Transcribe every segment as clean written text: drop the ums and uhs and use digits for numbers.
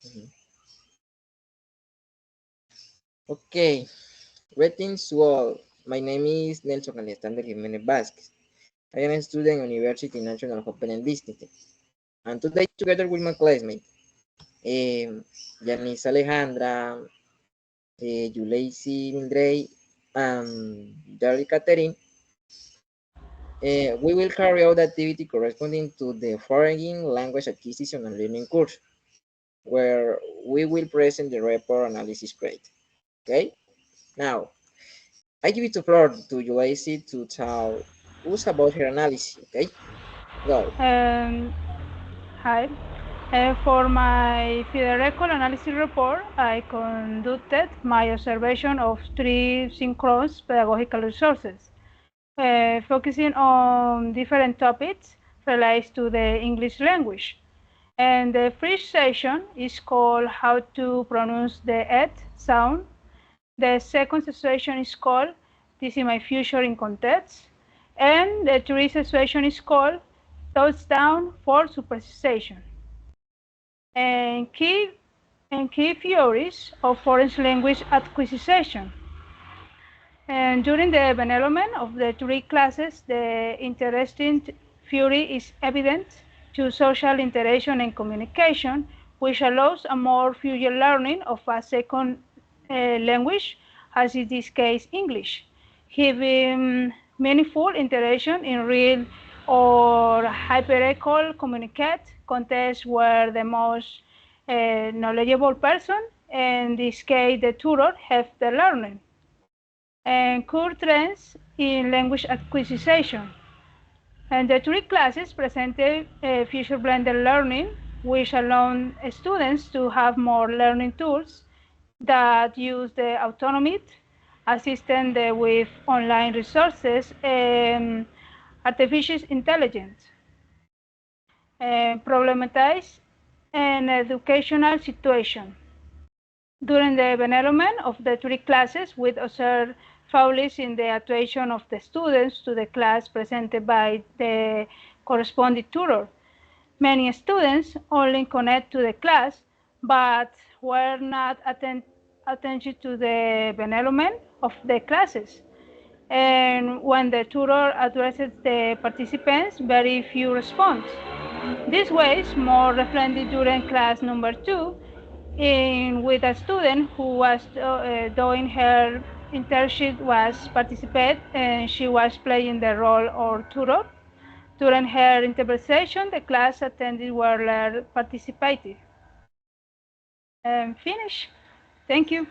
Mhm. Okay, greetings to all. My name is Nelson Alexander Jimenez Vasquez. I am a student in University National Open and District. And today, together with my classmates, Janice Alejandra, Yulacy Mindrey, and Jerry Catherine, we will carry out the activity corresponding to the foreign language acquisition and learning course, where we will present the report analysis grade. Okay? Now, I give it the floor to Yulacy to tell us about her analysis. Okay? Go. Um, Hi. For my Pedagogical analysis report, I conducted my observation of three synchronous pedagogical resources, focusing on different topics related to the English language. And the first session is called How to Pronounce the "et" sound. The second session is called This is My Future in Context. And the third session is called Touchdown for Supersession. And key theories of foreign language acquisition. And during the development of the three classes, the interesting theory is evident to social interaction and communication, which allows a more fluid learning of a second language, as in this case English, giving meaningful interaction in real or hyperlocal communicate contexts where the most knowledgeable person, in this case the tutor, have the learning and core trends in language acquisition. And the three classes presented future blended learning, which allow students to have more learning tools that use the autonomy, assistant with online resources, and artificial intelligence, and problematize an educational situation. During the development of the three classes, we observed faults in the attention of the students to the class presented by the corresponding tutor. Many students only connect to the class, but were not attention to the development of the classes. And when the tutor addresses the participants, very few respond. This was more reflected during class number 2 with a student who was doing her internship was participate and she was playing the role of tutor. During her interpretation, the class attended were participated. Finish. Thank you.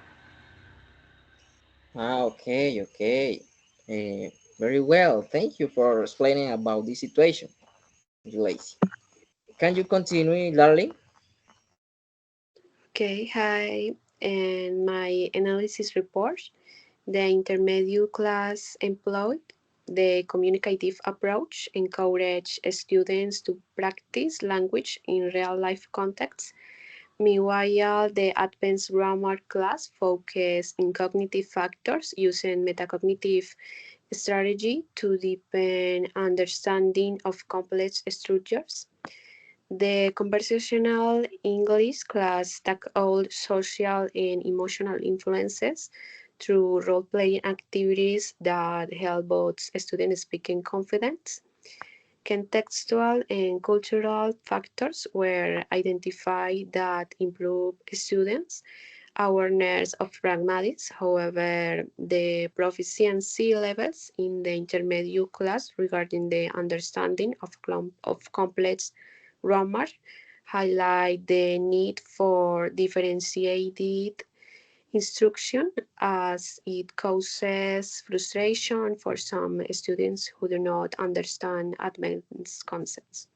Ah, okay, okay. Very well. Thank you for explaining about this situation, Yulacy. Can you continue, darling? Okay, hi. And my analysis report, the intermediate class employed the communicative approach, encourage students to practice language in real life contexts. Meanwhile, the advanced grammar class focused in cognitive factors using metacognitive strategy to deepen understanding of complex structures. The conversational English class tackled social and emotional influences through role playing activities that help both students speaking confidence. Contextual and cultural factors were identified that improve students' awareness of pragmatics. However, the proficiency levels in the intermediate class regarding the understanding of complex grammar highlight the need for differentiated instruction as it causes frustration for some students who do not understand advanced concepts.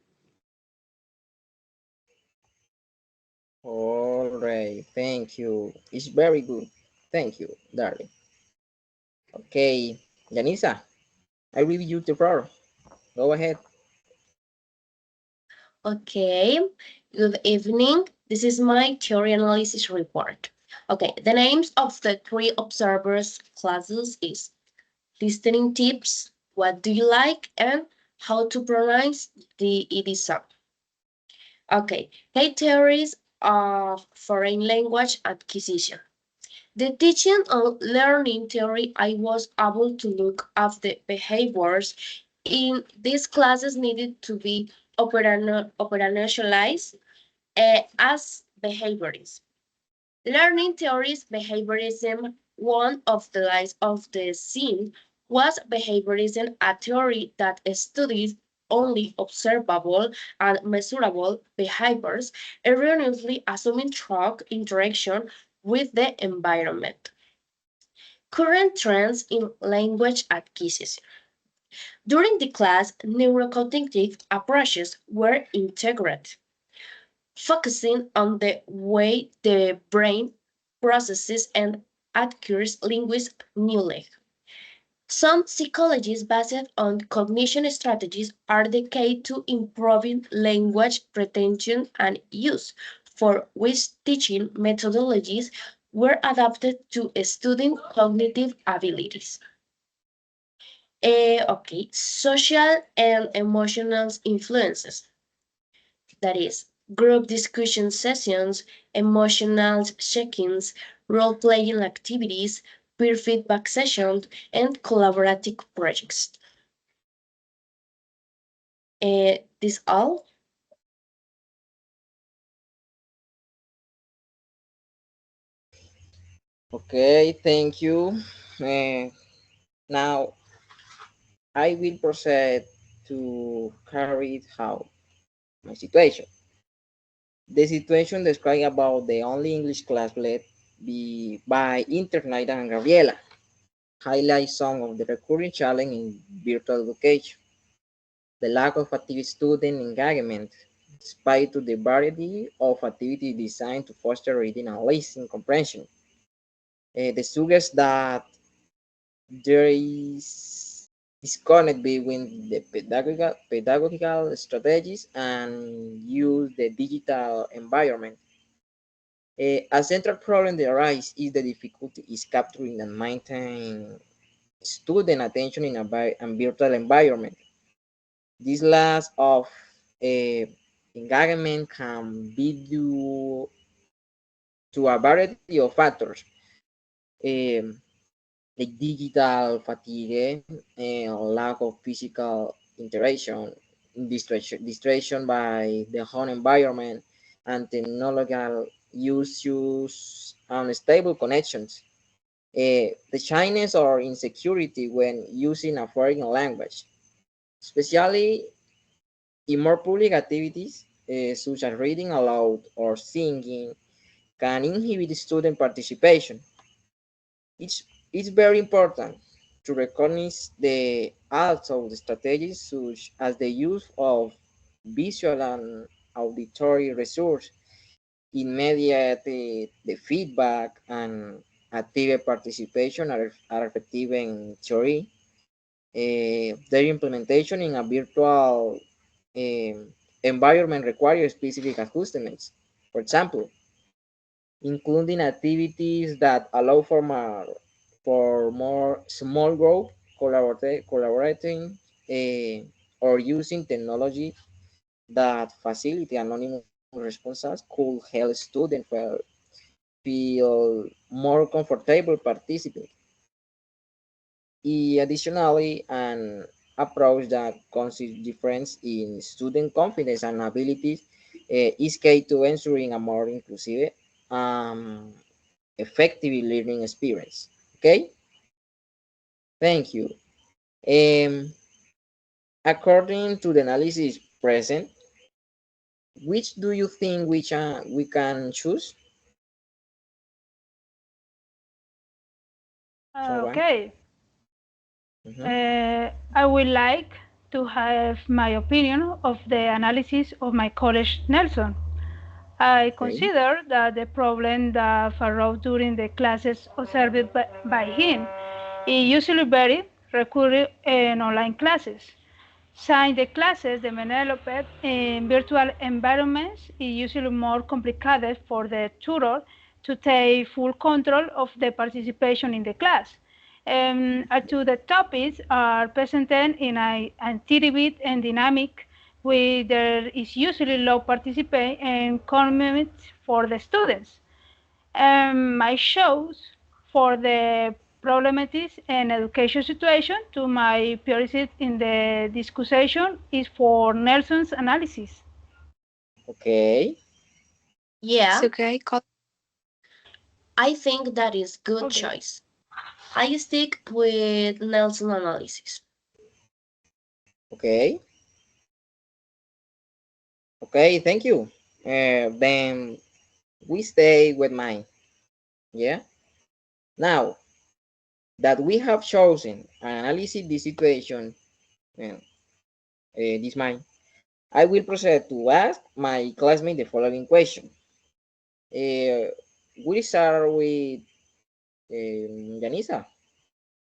All right, thank you. It's very good. Thank you, darling. Okay, Janisa, I review the floor. Go ahead. Okay, good evening. This is my theory analysis report. Okay, the names of the three observers classes is listening tips, what do you like, and how to pronounce the ED sound. Okay, key theories of foreign language acquisition. The teaching and learning theory, I was able to look at the behaviors in these classes needed to be operationalized as behaviorism. Learning theories, behaviorism, one of the lines of the scene was behaviorism, a theory that studies only observable and measurable behaviors, erroneously assuming strong interaction with the environment. Current trends in language acquisition. During the class, neurocognitive approaches were integrated, focusing on the way the brain processes and acquires linguistic knowledge. Some psychologists based on cognition strategies are the key to improving language retention and use, for which teaching methodologies were adapted to student cognitive abilities. Okay, social and emotional influences. That is, group discussion sessions, emotional check-ins, role-playing activities, peer feedback sessions, and collaborative projects. This all. Okay, thank you. Uh, Now I will proceed to carry it out my situation. The situation described about the only English class led by Internet and Gabriela highlights some of the recurring challenges in virtual education. The lack of active student engagement, despite to the variety of activities designed to foster reading and listening comprehension. The suggests that there is disconnect between the pedagogical strategies and use the digital environment. A central problem that arises is the difficulty is capturing and maintaining student attention in a virtual environment. This loss of uh, engagement can be due to a variety of factors, um, like digital fatigue, lack of physical interaction, distraction by the home environment, and technological use unstable connections. The shyness or insecurity when using a foreign language, especially in more public activities such as reading aloud or singing, can inhibit student participation. It's very important to recognize the also the strategies such as the use of visual and auditory resource, immediate the feedback and active participation are effective in theory. Their implementation in a virtual environment requires specific adjustments. For example, including activities that allow for more small group collaborating or using technology that facilitate anonymous responses could help students feel more comfortable participating. Additionally, an approach that considers difference in student confidence and abilities is key to ensuring a more inclusive, um, effective learning experience. Okay, thank you. Um, According to the analysis present, which do you think we can choose? Someone? Okay. Mhm. I would like to have my opinion of the analysis of my college Nelson. I Okay. consider that the problem that arose during the classes observed by him is usually very recurring in online classes. Since the classes developed in virtual environments, is usually more complicated for the tutor to take full control of the participation in the class. Two the topics are presented in an active and dynamic where there is usually low participation and commitment for the students. My shows for the problematics and education situation to my priority in the discussion is for Nelson's analysis. Okay, It's Yeah, okay. I think that is good Okay. choice. I stick with Nelson analysis. okay, okay, thank you. Then we stay with mine. Yeah. Now that we have chosen and analyzed the situation, uh, this mine, I will proceed to ask my classmate the following question. Uh, we start with Janisa.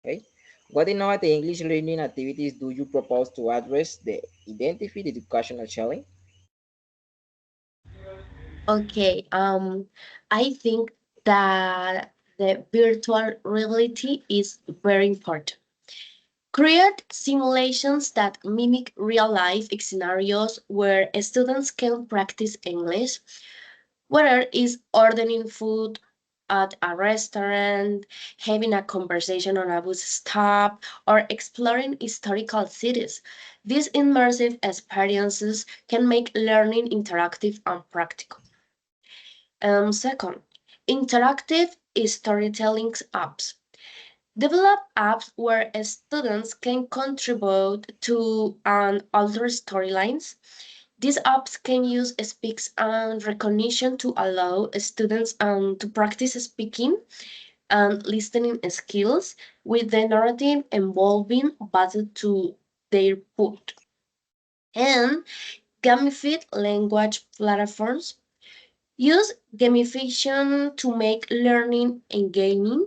Okay. What innovative English learning activities do you propose to address the identified educational challenge? Okay, I think that the virtual reality is very important. Create simulations that mimic real life scenarios where students can practice English, whether it's ordering food at a restaurant, having a conversation on a bus stop, or exploring historical cities. These immersive experiences can make learning interactive and practical. Second, interactive storytelling apps. Develop apps where students can contribute to and alter storylines. These apps can use speech and recognition to allow students to practice speaking and listening skills with the narrative evolving based to their put. And gamified language platforms use gamification to make learning engaging,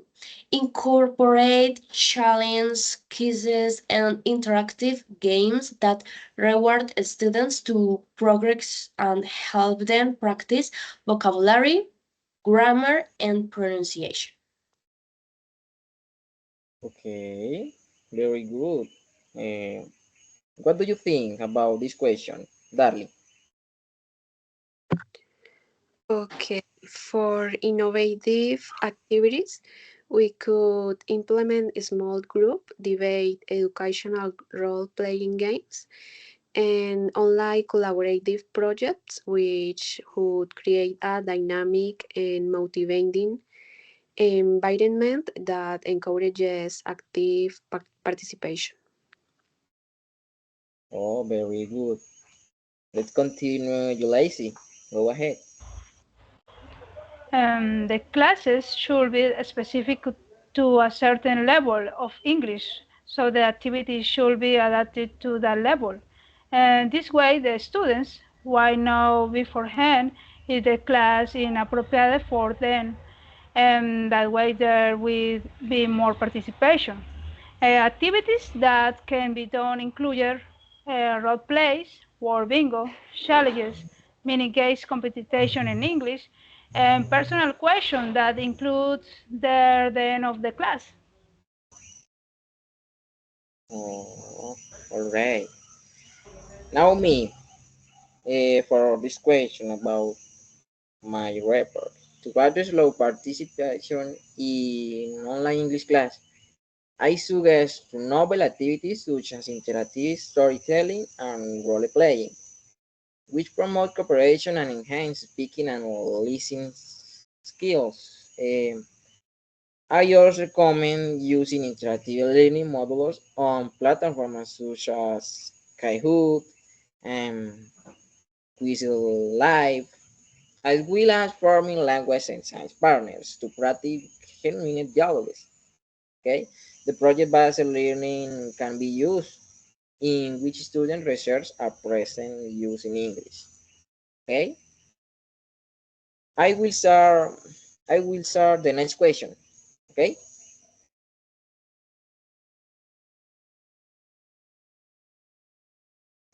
incorporate challenge, quizzes, and interactive games that reward students to progress and help them practice vocabulary, grammar, and pronunciation. Okay, very good. Uh, what do you think about this question, darling? Okay, for innovative activities, we could implement a small group debate, educational role playing games, and online collaborative projects, which would create a dynamic and motivating environment that encourages active participation. Oh, very good. Let's continue, you lazy. Go ahead. The classes should be specific to a certain level of English, so the activities should be adapted to that level. And this way, the students will know beforehand if the class is appropriate for them, and that way there will be more participation. Activities that can be done include role plays, word bingo, challenges, mini games competition in English, and personal questions that includes the end of the class. Oh, all right. Now me, for this question about my report. To address low participation in online English class, I suggest novel activities such as interactive storytelling and role playing, which promote cooperation and enhance speaking and listening skills. I also recommend using interactive learning modules on platforms such as Kahoot and Quizlet Live, as well as forming language and science partners to practice genuine dialogues. Okay, the project-based learning can be used in which student research are present using English. Okay, I will start. I will start the next question. Okay,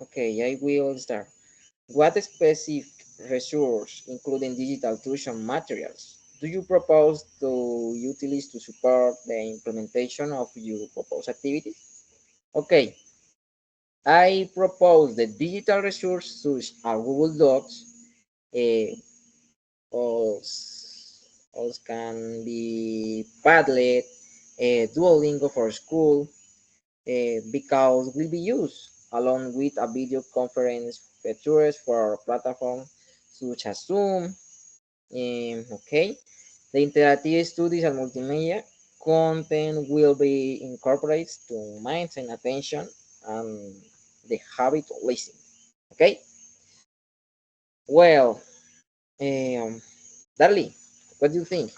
okay, I will start. What specific resource, including digital tools and materials, do you propose to utilize to support the implementation of your proposed activities? Okay, I propose the digital resources such as Google Docs, uh, also can be Padlet, Duolingo for school, because will be used along with a video conference features for platforms such as Zoom. Okay, the interactive studies and multimedia content will be incorporated to maintain attention and the habit of listening. Okay, well, Darly, what do you think?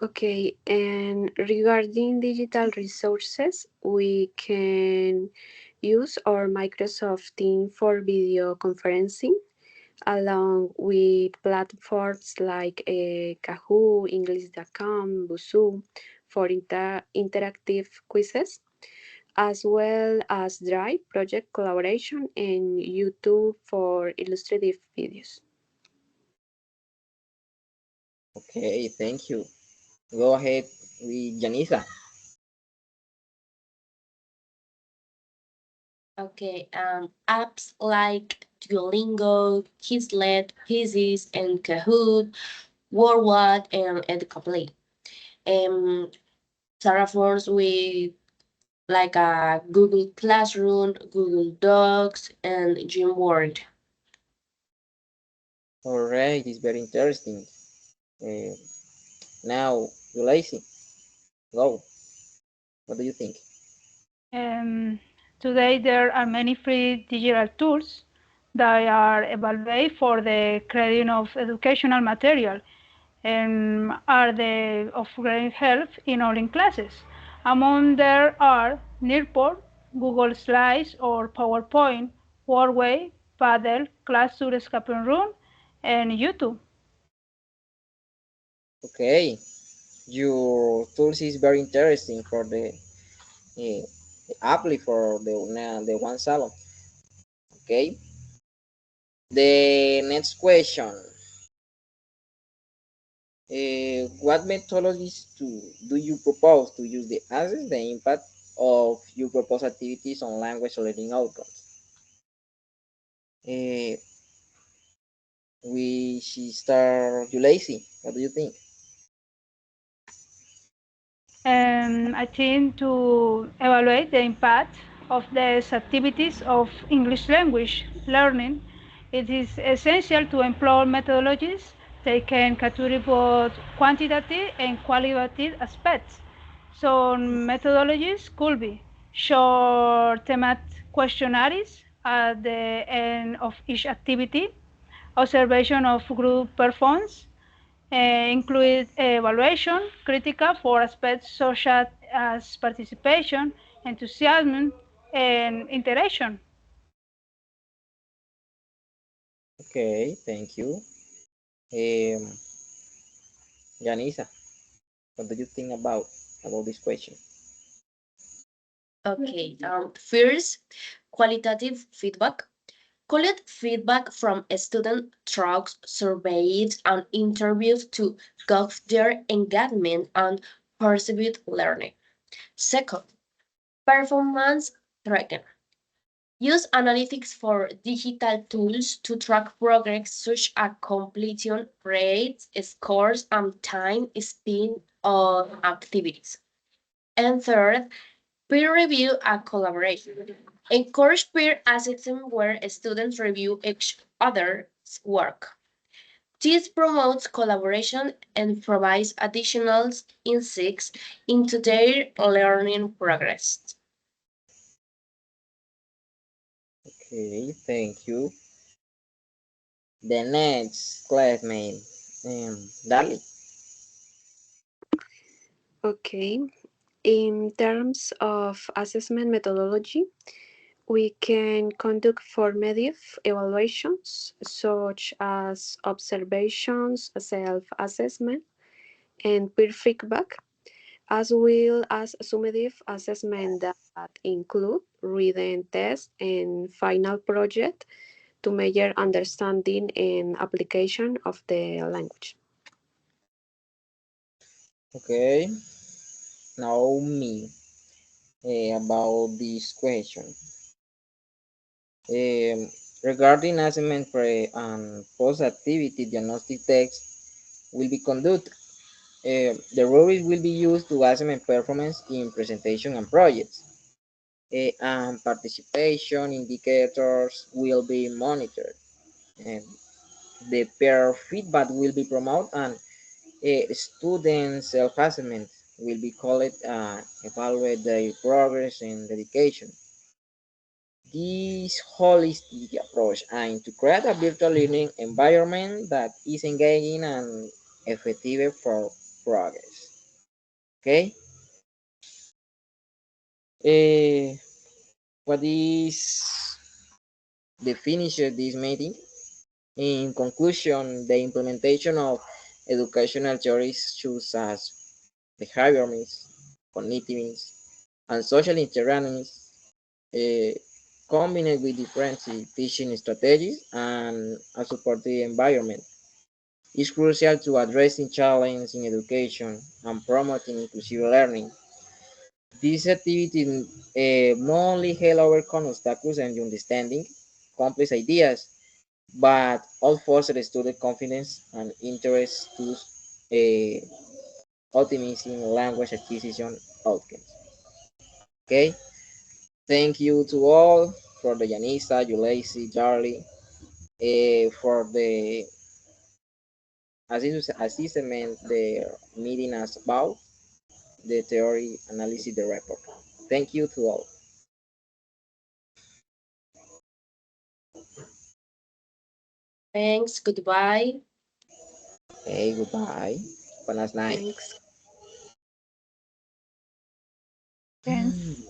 Okay, and regarding digital resources, we can use our Microsoft Teams for video conferencing along with platforms like Kahoot, English.com, Busuu for interactive quizzes, as well as Drive project collaboration and YouTube for illustrative videos. Okay, thank you. Go ahead with Janisa. Okay, apps like Duolingo, Quizlet, Quizzes, and Kahoot, Worldwide, and Educable. Um, platforms with like a Google Classroom, Google Docs, and Gymboard. All right, it's very interesting. Uh, now, you lazy. Go. What do you think? Um, Today there are many free digital tools that are evaluated for the creating of educational material and are the of great help in online classes. Among there are Nearport, Google Slides or PowerPoint, Wordway, Paddle, Classroom Escape Room, and YouTube. Okay, your tools is very interesting for the apply for the one salon. Okay, the next question. What methodologies do you propose to use the assess the impact of your proposed activities on language learning outcomes? Uh, we should start you lazy. What do you think? I think to evaluate the impact of these activities of English language learning, it is essential to employ methodologies that can capture both quantitative and qualitative aspects. So methodologies could be short thematic questionnaires at the end of each activity, observation of group performance, include evaluation, critical for aspects such as participation, enthusiasm, and interaction. Okay, thank you. Um, Janisa, what do you think about this question? Okay, first, qualitative feedback. Collect feedback from student talks, surveys, and interviews to gauge their engagement and perceived learning. Second, performance tracking. Use analytics for digital tools to track progress such as completion rates, scores, and time spent on activities. And third, peer review and collaboration. Encourage peer assessment where students review each other's work. This promotes collaboration and provides additional insights into their learning progress. Okay, thank you. The next classmate, Darly. Okay, in terms of assessment methodology, we can conduct formative evaluations such as observations, self assessment, and peer feedback, as well as summative assessment that include written tests and final project to measure understanding and application of the language. Okay, now me. about this question. Um, Regarding assignment pre and post activity diagnostic tests will be conducted. The rubric will be used to assessment performance in presentation and projects. And participation indicators will be monitored. And the peer feedback will be promoted, and student self-assessment will be called evaluate their progress and dedication. This holistic approach aims to create a virtual learning environment that is engaging and effective for progress. Okay. Uh, what is the finish of this meeting? In conclusion, the implementation of educational theories such as behaviorism, cognitivism, and social interaction, uh, combined with different teaching strategies and a supportive environment, is crucial to addressing challenges in education and promoting inclusive learning. These activities not only help overcome obstacles and understanding complex ideas, but all foster student confidence and interest to optimizing language acquisition outcomes. Okay, thank you to all for the Janisa, Yulaisi, Charlie, for the assessment the meeting us about the theory analysis the report. Thank you to all. Thanks. Goodbye. Hey, goodbye. Buenas night. Thanks. Thanks.